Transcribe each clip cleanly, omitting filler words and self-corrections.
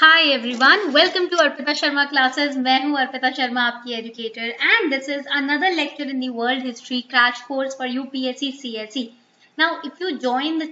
Hi everyone, welcome to Arpita Sharma classes. मैं हूं अर्पिता शर्मा, आपकी educator, and this is another lecture in the world history crash course for UPSC CSE. Now if you join this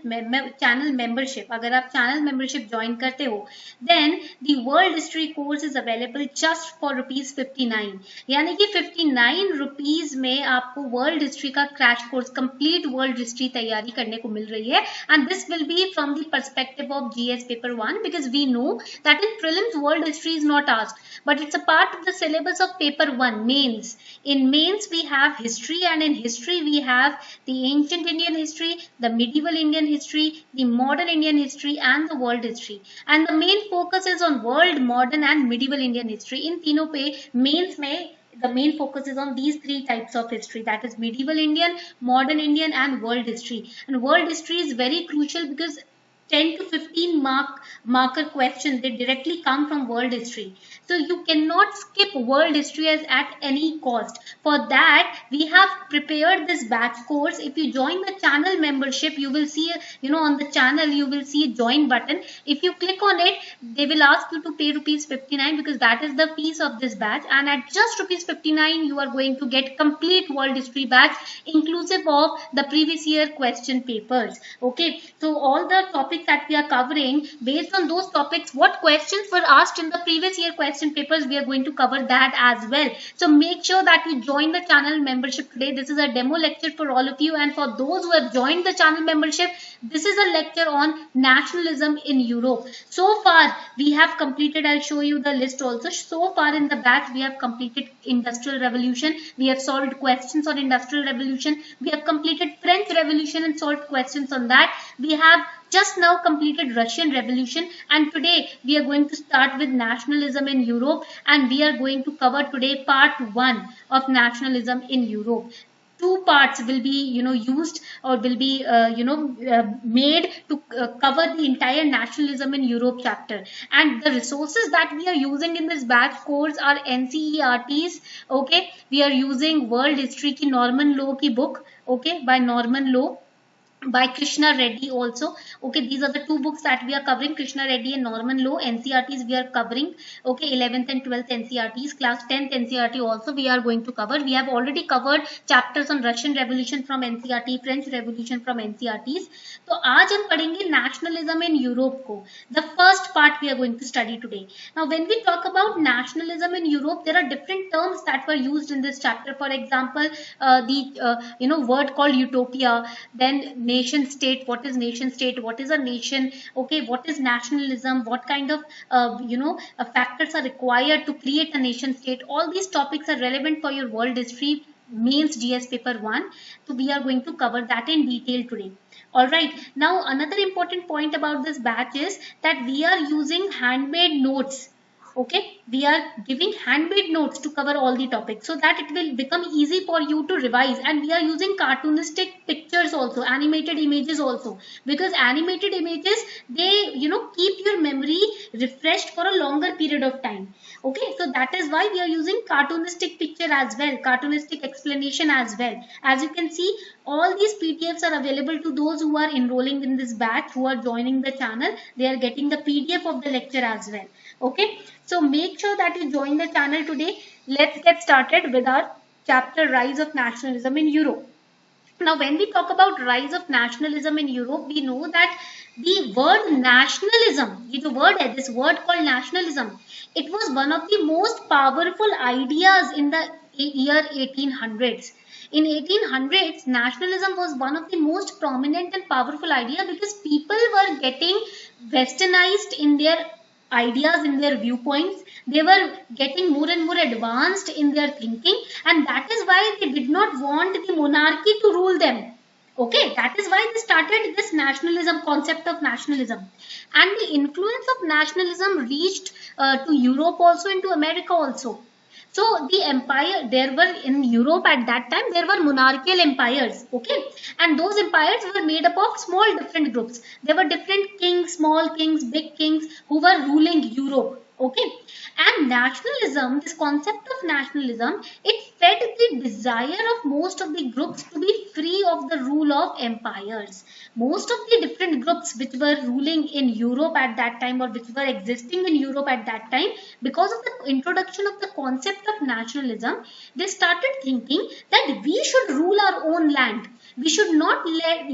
channel membership, अगर आप channel membership join करते हो, then the world history course is available just for ₹59। यानी कि 59 rupees में आपको world history का crash course, complete world history तैयारी करने को मिल रही है। And this will be from the perspective of GS paper 1, because we know that in prelims world history is not asked, but it's a part of the syllabus of paper 1 mains. In mains we have history, and in history we have the ancient Indian history, the medieval Indian history, the modern Indian history, and the world history. And the main focus is on world, modern, and medieval Indian history. In तीनों पे mains में the main focus is on these three types of history, that is medieval Indian, modern Indian, and world history. And world history is very crucial because 10 to 15 marker questions, they directly come from world history. So you cannot skip world history as at any cost. For that we have prepared this batch course. If you join the channel membership, you will see, on the channel you will see a join button. If you click on it, they will ask you to pay ₹59, because that is the fees of this batch. And at just ₹59 you are going to get complete world history batch, inclusive of the previous year question papers. Okay, so all the topics that we are covering, based on those topics, what questions were asked in the previous year question papers, we are going to cover that as well. So make sure that you join the channel membership today. This is a demo lecture for all of you, and for those who have joined the channel membership, this is a lecture on nationalism in Europe. So far we have completed, I'll show you the list also. So far in the batch we have completed Industrial Revolution, we have solved questions on Industrial Revolution, we have completed French Revolution and solved questions on that, we have just now completed Russian Revolution, and today we are going to start with nationalism in Europe, and we are going to cover today part 1 of nationalism in Europe. Two parts will be used, or will be made to cover the entire nationalism in Europe chapter. And the resources that we are using in this batch course are NCERTs. Okay, we are using world history ki Norman Law ki book, okay, by Norman Law, by Krishna Reddy also. Okay, these are the two books that we are covering, Krishna Reddy and Norman Law. NCERTs we are covering, okay, 11th and 12th NCERTs, class 10th NCERT also we are going to cover. We have already covered chapters on Russian Revolution from NCERT, French Revolution from NCERTs. तो आज हम पढ़ेंगे nationalism in Europe को. The first part we are going to study today. Now when we talk about nationalism in Europe, there are different terms that were used in this chapter. For example, the word called utopia, then nation state. What is nation state? What is a nation? Okay, what is nationalism? What kind of factors are required to create a nation state? All these topics are relevant for your world history mains GS paper 1. So we are going to cover that in detail today. All right, now another important point about this batch is that we are using handmade notes. Okay, we are giving handmade notes to cover all the topics, so that it will become easy for you to revise. And we are using cartoonistic pictures also, animated images also, because animated images, they keep your memory refreshed for a longer period of time. Okay, so that is why we are using cartoonistic picture as well, cartoonistic explanation as well. As you can see, all these PDFs are available to those who are enrolling in this batch, who are joining the channel. They are getting the PDF of the lecture as well. Okay, so make sure that you join the channel today. Let's get started with our chapter Rise of Nationalism in Europe. Now when we talk about rise of nationalism in Europe, we know that the word nationalism, this word called nationalism, it was one of the most powerful ideas in the year 1800s. In 1800s, nationalism was one of the most prominent and powerful idea, because people were getting westernized in their ideas, in their viewpoints. They were getting more and more advanced in their thinking, and that is why they did not want the monarchy to rule them. Okay, that is why they started this nationalism, concept of nationalism. And the influence of nationalism reached to Europe also, and to America also. So the empire, there were in Europe at that time, there were monarchical empires, okay, and those empires were made up of small different groups. There were different kings, small kings, big kings, who were ruling Europe. Okay, and nationalism, this concept of nationalism, it fed the desire of most of the groups to be free of the rule of empires. Most of the different groups which were ruling in Europe at that time, or which were existing in Europe at that time, because of the introduction of the concept of nationalism, they started thinking that we should rule our own land. We should not let,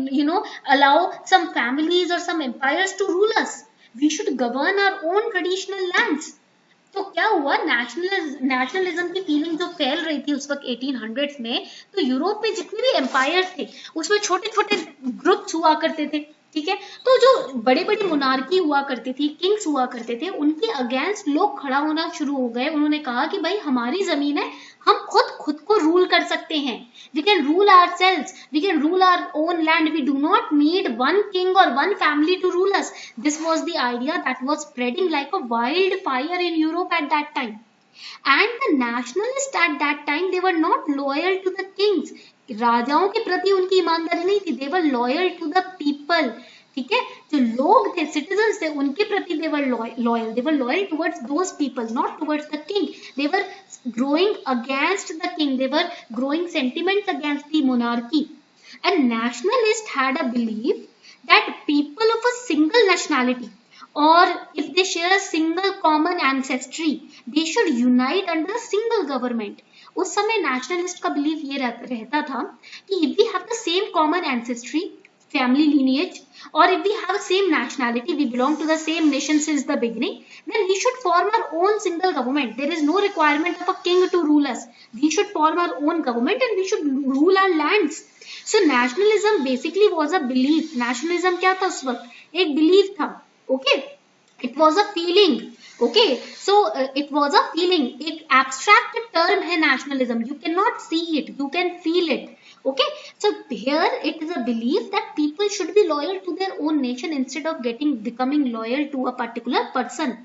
allow some families or some empires to rule us. We should govern our own traditional lands. तो क्या हुआ, nationalism की feeling जो फैल रही थी उस वक्त 1800s में, तो यूरोप में जितने भी एम्पायर थे उसमें छोटे छोटे ग्रुप्स हुआ करते थे, ठीक है। तो जो बड़े बड़ी मोनार्की हुआ करती थी, किंग्स हुआ करते थे, उनके अगेंस्ट लोग खड़ा होना शुरू हो गए। उन्होंने कहा कि भाई हमारी जमीन है, हम खुद को रूल कर सकते हैं, we can rule ourselves, we can rule our own land, we do not need one king or one family to rule us. This was the idea that was spreading like a wild fire in Europe at that time. And the nationalists at that time, they were not loyal to the kings. राजाओं के प्रति उनकी ईमानदारी नहीं थी, they were loyal to the people, ठीक है। जो लोग थे, सिटीजन्स थे, उनके प्रति they were loyal towards those people, not towards the king. They were growing against the king, they were growing sentiments against the monarchy. And nationalists had a belief that people of a single nationality, or if they share a single common ancestry, they should unite under a single government. उस समय nationalist का belief ये रहता था कि if we have the same common ancestry, family lineage, or if we have the same nationality, we belong to the same nation since the beginning, then we should form our own single government. There is no requirement of a king to rule us. We should form our own government and we should rule our lands. So nationalism basically was a belief. Nationalism क्या था उस वक्त? एक belief था. Okay, it was a feeling. Okay, so it was a feeling. एक abstract term है nationalism. You cannot see it, you can feel it. Okay, so here it is a belief that people should be loyal to their own nation instead of becoming loyal to a particular person.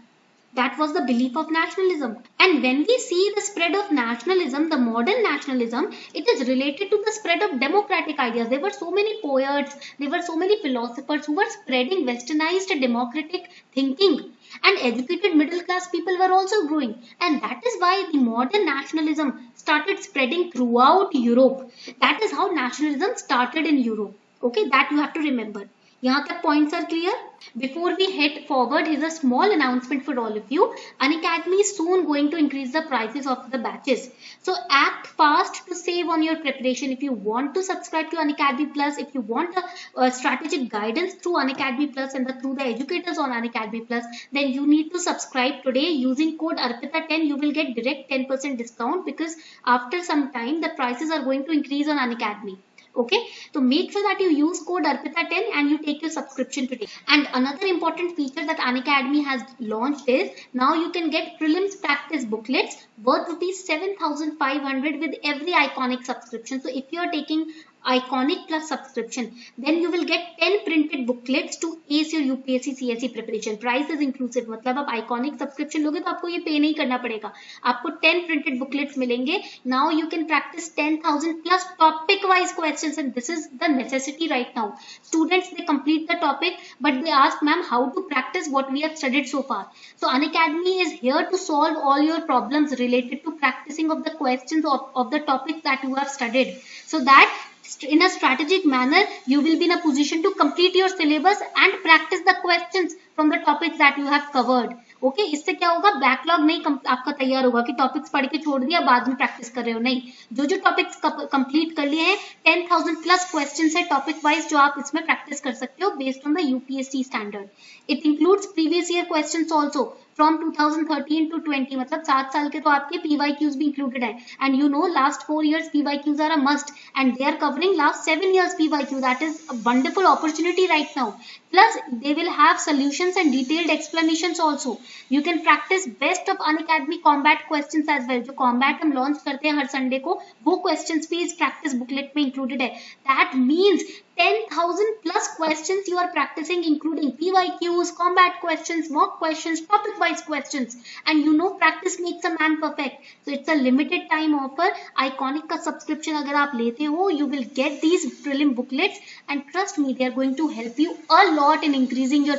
That was the belief of nationalism. And when we see the spread of nationalism, the modern nationalism, it is related to the spread of democratic ideas. There were so many poets, there were so many philosophers who were spreading westernized democratic thinking, and educated middle class people were also growing. And that is why the modern nationalism started spreading throughout Europe. That is how nationalism started in Europe. Okay, that you have to remember. यहाँ तक points are clear? Before we head forward, here's a small announcement for all of you. Unacademy is soon going to increase the prices of the batches. So act fast to save on your preparation. If you want to subscribe to Unacademy Plus, if you want a strategic guidance through Unacademy Plus and through the educators on Unacademy Plus, then you need to subscribe today. Using code ARPITA10, you will get direct 10% discount, because after some time the prices are going to increase on Unacademy. Okay, so make sure that you use code ARPITA10 and you take your subscription today. And another important feature that Unacademy has launched is now you can get prelims practice booklets worth ₹7,500 with every iconic subscription. So if you are taking Iconic Plus subscription, then you will get 10 printed booklets to ace your UPSC CSE preparation. Price is inclusive. मतलब आप Iconic subscription लोगे तो आपको ये पे नहीं करना पड़ेगा, आपको 10 printed booklets मिलेंगे. Now you can practice 10,000 plus topic wise questions, and this is the necessity right now. Students, they complete the topic but they ask, ma'am, how to practice what we have studied so far? So Unacademy is here to solve all your problems related to practicing of the questions of the topics that you have studied, so that in a strategic manner you will be in a position to complete your syllabus and practice the questions from the topics that you have covered. Okay, इससे क्या होगा, backlog नहीं आपका तैयार होगा कि topics पढ़ के छोड़ दिया बाद में प्रैक्टिस कर रहे हो, नहीं, जो टॉपिक्स कंप्लीट कर लिए हैं, 10,000 प्लस क्वेश्चंस है टॉपिक वाइज जो आप इसमें प्रैक्टिस कर सकते हो based on the UPSC standard. It includes previous year questions also from 2013 to 20, मतलब 7 साल के तो आपके PYQs भी इंक्लूडेड है. And you know last 4 years PYQs are a must, and they are covering last 7 years PYQ. That is a wonderful opportunity right now. Plus, they will have solutions and detailed explanations also. You can practice best of Unacademy combat questions as well. जो combat हम launch करते हैं हर Sunday को, वो questions भी इस practice booklet में included है. That means 10,000 plus questions you are practicing, including PYQs, combat questions, mock questions, topic-wise questions. And you know practice makes a man perfect. So it's a limited time offer. Iconic का subscription अगर आप लेते हो, you will get these prelim booklets, and trust me, they are going to help you a lot in increasing your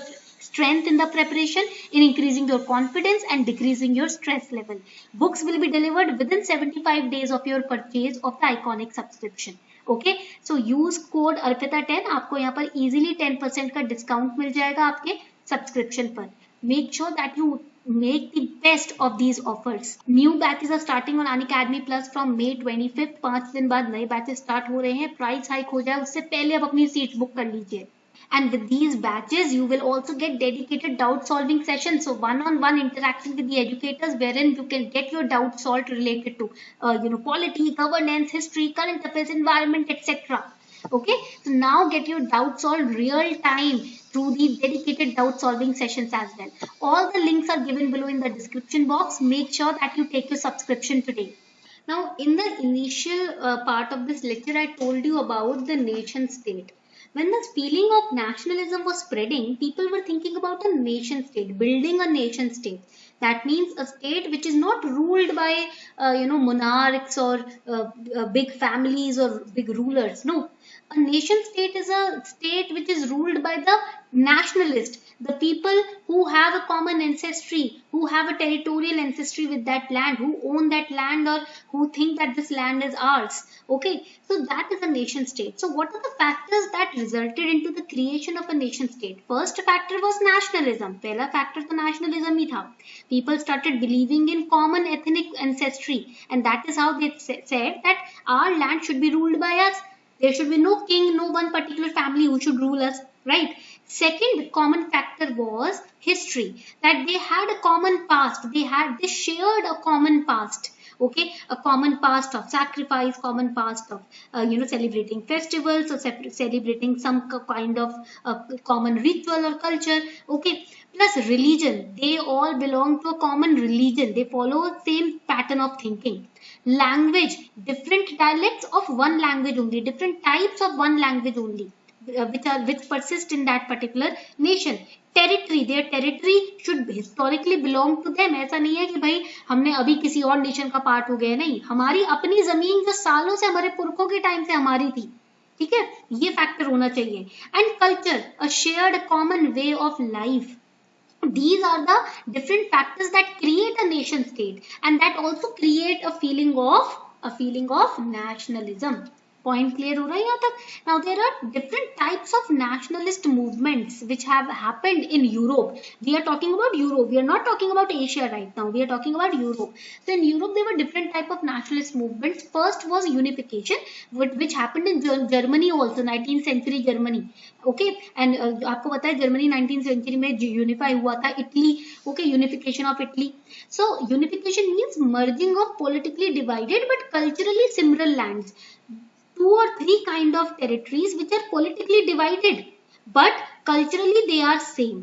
strength in the preparation, in increasing your confidence and decreasing your stress level. Books will be delivered within 75 days of your purchase of the iconic subscription. Okay so use code Arpita 10, आपको यहाँ पर easily 10% का discount मिल जाएगा आपके subscription पर. Make sure that you make the best of these offers. New batches are starting on Unacademy Plus from May 25th. 5 दिन बाद नए बैचेस स्टार्ट हो रहे हैं. प्राइस हाइक हो जाए उससे पहले आप अपनी सीट बुक कर लीजिए. And with these batches, you will also get dedicated doubt solving sessions. So one-on-one interaction with the educators, wherein you can get your doubts solved related to, polity, governance, history, current affairs, environment, etc. Okay, so now get your doubts solved real time through the dedicated doubt solving sessions as well. All the links are given below in the description box. Make sure that you take your subscription today. Now, in the initial part of this lecture, I told you about the nation state. When the feeling of nationalism was spreading, people were thinking about a nation state, building a nation state. That means a state which is not ruled by, monarchs or big families or big rulers. No, a nation state is a state which is ruled by the nationalist, the people who have a common ancestry, who have a territorial ancestry with that land, who own that land or who think that this land is ours. Okay, so that is a nation state. So what are the factors that resulted into the creation of a nation state? First factor was nationalism. पहला factor तो nationalism ही था. People started believing in common ethnic ancestry, and that is how they said that our land should be ruled by us. There should be no king, no one particular family who should rule us, right? Second common factor was history, that they had a common past. They shared a common past. Okay, a common past of sacrifice, common past of celebrating festivals or celebrating some kind of common ritual or culture. Okay, plus religion. They all belong to a common religion. They follow the same pattern of thinking. Language, different dialects of one language only, different types of one language only, which persist in that particular nation. Territory, their territory should historically belong to them. ऐसा नहीं है कि भाई हमने अभी किसी और nation का पार्ट हो गए, नहीं, हमारी अपनी जमीन जो सालों से हमारे पुरखों के टाइम से हमारी थी. ठीक है, ये फैक्टर होना चाहिए. And culture, a shared common way of life. These are the different factors that create a nation state, and that also create a feeling of nationalism. Point clear हो रहा है यहाँ तक? Now there are different types of nationalist movements which have happened in Europe. We are talking about Europe. We are not talking about Asia right now. We are talking about Europe. So in Europe there were different type of nationalist movements. First was unification, which happened in Germany also, 19th century Germany. Okay, and आपको पता है Germany 19th century में unify हुआ था. Italy, okay, unification of Italy. So unification means merging of politically divided but culturally similar lands. 2 or 3 kind of territories which are politically divided but culturally they are same.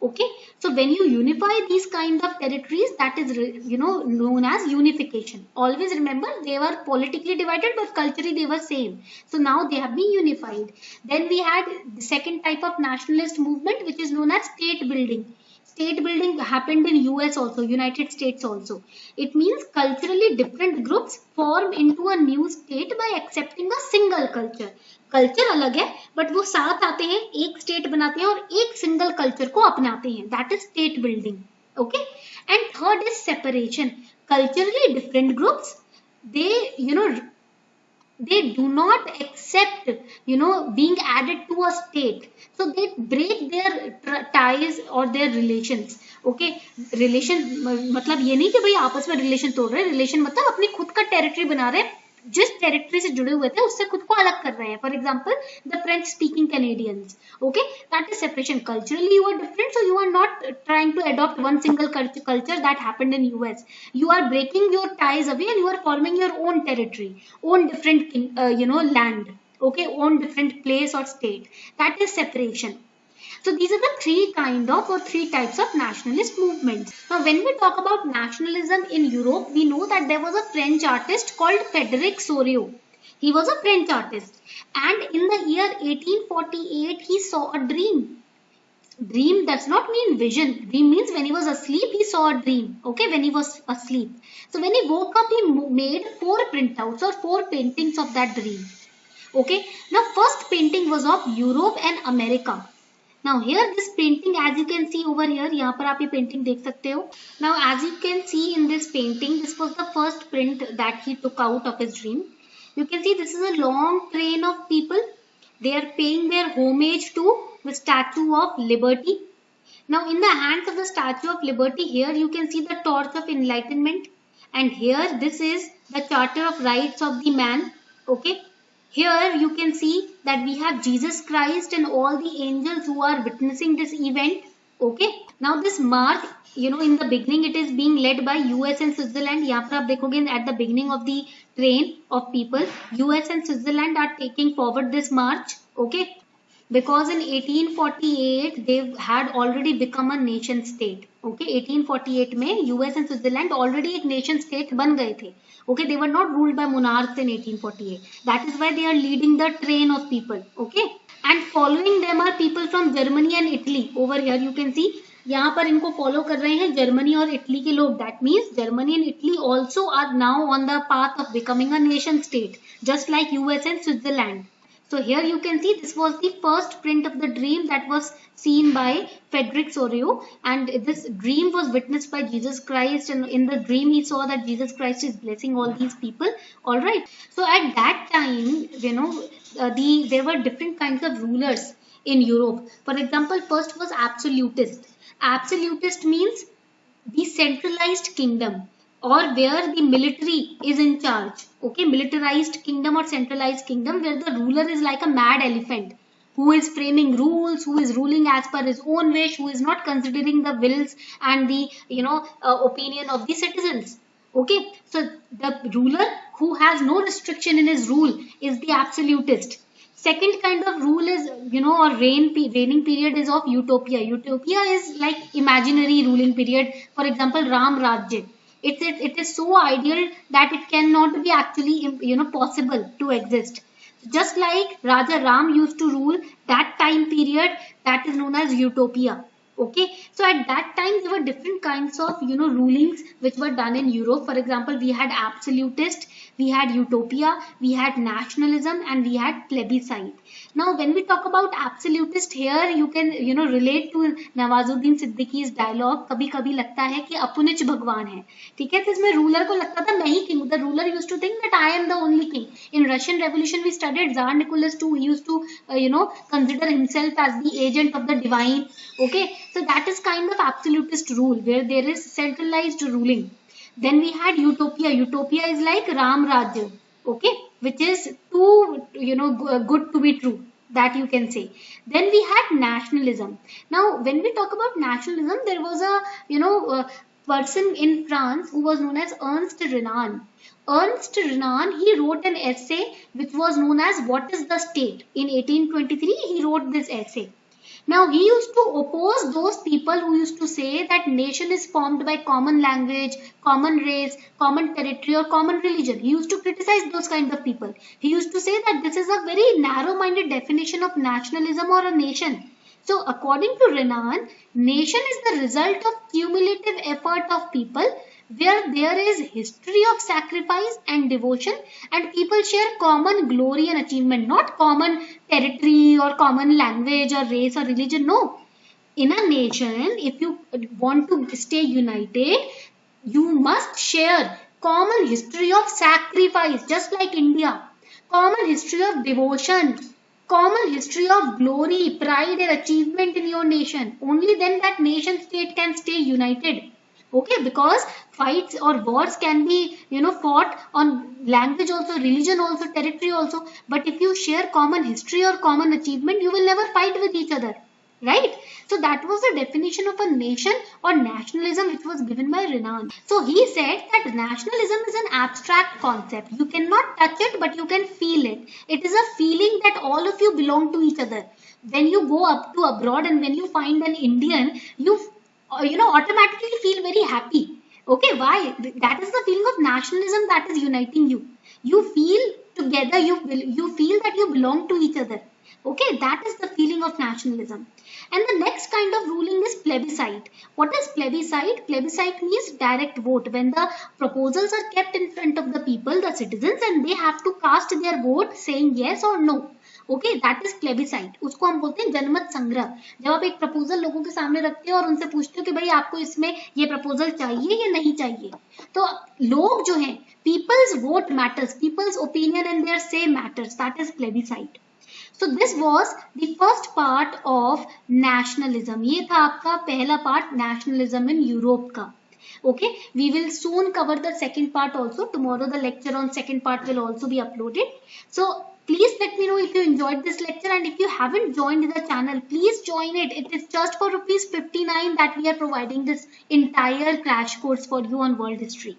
Okay, so when you unify these kind of territories, that is known as unification. Always remember, they were politically divided but culturally they were same. So now they have been unified. Then we had the second type of nationalist movement, which is known as state building. State building happened in US also, United States also. It means culturally different groups form into a new state by accepting a single culture. Culture अलग है but वो साथ आते हैं, एक state बनाते हैं और एक सिंगल कल्चर को अपनाते हैं. That is state building. Okay, and third is separation. Culturally different groups, they do not accept being added to a state, so they break their ties or their relations. Okay, relation मतलब ये नहीं कि भाई आपस में relation तोड़ रहे हैं. रिलेशन मतलब अपनी खुद का टेरिटरी बना रहे हैं, जिस टेरिटरी से जुड़े हुए थे उससे खुद को अलग कर रहे हैं. For example the French speaking Canadians. Okay, that is separation. Culturally you are different, so you are not trying to adopt one single culture that happened in US. You are breaking your ties away and you are forming your own territory, own different land. Okay, own different place or state. That is separation. So these are the three types of nationalist movements. Now when we talk about nationalism in Europe, we know that there was a French artist called Frédéric Souriau. He was a French artist, and in the year 1848 he saw a dream. Dream does not mean vision. Dream means when he was asleep he saw a dream. Okay, when he was asleep. So when he woke up he made 4 printouts or 4 paintings of that dream. Okay, now first painting was of Europe and America. Now here this painting, as you can see over here, यहाँ पर आप ये painting देख सकते हो. Now as you can see in this painting, this was the first print that he took out of his dream. You can see this is a long train of people. They are paying their homage to the Statue of Liberty. Now in the hands of the Statue of Liberty, here you can see the torch of enlightenment, and here this is the Charter of Rights of the Man. Okay. Here you can see that we have Jesus Christ and all the angels who are witnessing this event. Okay. Now this march, in the beginning it is being led by US and Switzerland. यहाँ पर आप देखोगे at the beginning of the train of people, US and Switzerland are taking forward this march. Okay. Because in 1848 they had already become a nation state. Okay, 1848 में US and Switzerland already एक nation state बन गए थे. Okay, they were not ruled by monarchs in 1848. That is why they are leading the train of people. Okay, and following them are people from Germany and Italy. Over here you can see, यहाँ पर इनको follow कर रहे हैं Germany और Italy के लोग. That means Germany and Italy also are now on the path of becoming a nation state, just like US and Switzerland. So here you can see this was the first print of the dream that was seen by Frederick Sorio, and this dream was witnessed by Jesus Christ, and in the dream he saw that Jesus Christ is blessing all these people. All right. So at that time, there were different kinds of rulers in Europe. For example, first was absolutist. Absolutist means the centralized kingdom, or where the military is in charge. Okay, militarized kingdom or centralized kingdom, where the ruler is like a mad elephant who is framing rules, who is ruling as per his own wish, who is not considering the wills and the opinion of the citizens. Okay, so the ruler who has no restriction in his rule is the absolutist. Second kind of rule is, or reigning period is of utopia. Utopia is like imaginary ruling period. For example, Ram Rajya. It is so ideal that it cannot be actually possible to exist. Just like Raja Ram used to rule, that time period, that is known as utopia. Okay, so at that time there were different kinds of rulings which were done in Europe. For example, we had absolutist, we had utopia, we had nationalism, and we had plebiscite. Now when we talk about absolutist, here you can relate to Nawazuddin सिद्दीकी's dialogue, कभी कभी लगता है कि अपुनिच भगवान है. ठीक है, तो इसमें रूलर को लगता था मैं ही king. The ruler used to think that I am the only king. In Russian Revolution we studied Tsar Nicholas II. He used to consider himself as the agent of the divine. Okay, so that is kind of absolutist rule where there is centralized ruling. Then we had utopia. Utopia is like Ram Rajya, okay, which is too good to be true, that you can say. Then we had nationalism. Now when we talk about nationalism, there was a person in France who was known as Ernst Renan. Ernst Renan, he wrote an essay which was known as What is the State? In 1823 he wrote this essay. Now he used to oppose those people who used to say that nation is formed by common language, common race, common territory, or common religion. He used to criticize those kind of people. He used to say that this is a very narrow-minded definition of nationalism or a nation. So according to Renan, nation is the result of cumulative effort of people where there is history of sacrifice and devotion, and people share common glory and achievement, not common territory or common language or race or religion. No. In a nation, if you want to stay united, you must share common history of sacrifice, just like India, common history of devotion, common history of glory, pride and achievement in your nation. Only then that nation state can stay united. Okay, because fights or wars can be fought on language also, religion also, territory also, but if you share common history or common achievement, you will never fight with each other, right? So that was the definition of a nation or nationalism which was given by Renan. So he said that nationalism is an abstract concept. You cannot touch it, but you can feel it. It is a feeling that all of you belong to each other. When you go up to abroad and when you find an Indian, you automatically feel very happy. Okay, why? That is the feeling of nationalism that is uniting you. You feel together, you feel that you belong to each other. Okay, that is the feeling of nationalism. And the next kind of ruling is plebiscite. What is plebiscite? Plebiscite means direct vote. When the proposals are kept in front of the people, the citizens, and they have to cast their vote saying yes or no. Okay, that is plebiscite, उसको हम बोलते हैं जनमत संग्रह। जब आप एक proposal लोगों के सामने रखते हो और उनसे पूछते हो कि भाई आपको इसमें ये प्रपोजल चाहिए या नहीं चाहिए, तो लोग जो हैं, people's vote matters, people's opinion and their say matters, that is plebiscite. So this was the first part of nationalism. ये था आपका पहला पार्ट nationalism in Europe का. Okay, we will soon cover the second part also. Tomorrow the lecture on second part will also be uploaded. So please let me know if you enjoyed this lecture, and if you haven't joined the channel, please join it. It is just for ₹59 that we are providing this entire crash course for you on world history.